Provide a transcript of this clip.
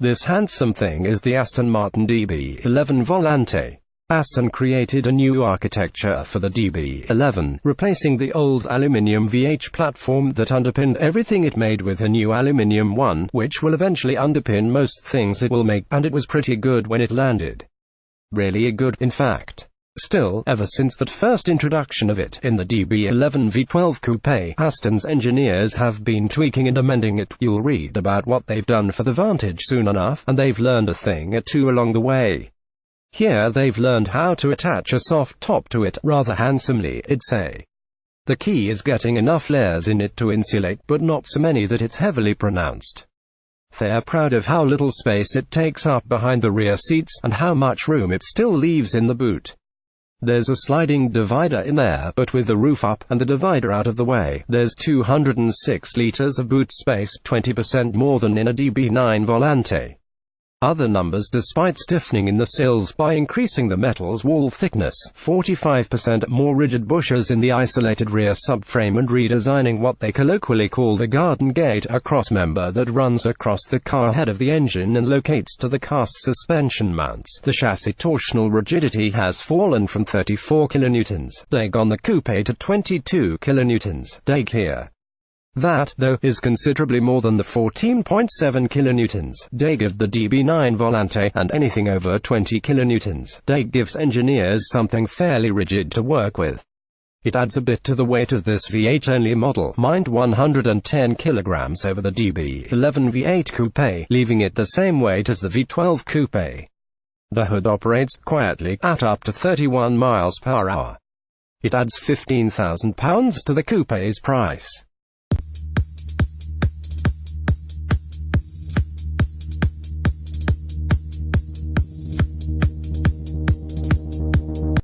This handsome thing is the Aston Martin DB11 Volante. Aston created a new architecture for the DB11, replacing the old aluminium VH platform that underpinned everything it made with a new aluminium one, which will eventually underpin most things it will make, and it was pretty good when it landed. Really good, in fact. Still, ever since that first introduction of it in the DB11 V12 coupé, Aston's engineers have been tweaking and amending it. You'll read about what they've done for the Vantage soon enough, and they've learned a thing or two along the way. Here they've learned how to attach a soft top to it, rather handsomely, I'd say. The key is getting enough layers in it to insulate, but not so many that it's heavily pronounced. They're proud of how little space it takes up behind the rear seats, and how much room it still leaves in the boot. There's a sliding divider in there, but with the roof up, and the divider out of the way, there's 206 litres of boot space, 20% more than in a DB9 Volante. Other numbers despite stiffening in the sills by increasing the metal's wall thickness, 45% more rigid bushings in the isolated rear subframe, and redesigning what they colloquially call the garden gate, a crossmember that runs across the car head of the engine and locates to the cast suspension mounts. The chassis torsional rigidity has fallen from 34 kilonewtons (deg) on the coupe to 22 kilonewtons (deg) here. That, though, is considerably more than the 14.7 kilonewtons (deg) of the DB9 Volante, and anything over 20 kilonewtons (deg) gives engineers something fairly rigid to work with. It adds a bit to the weight of this VH-only model, mind 110 kilograms over the DB11 V8 coupe, leaving it the same weight as the V12 coupe. The hood operates quietly at up to 31 miles per hour. It adds £15,000 to the coupe's price.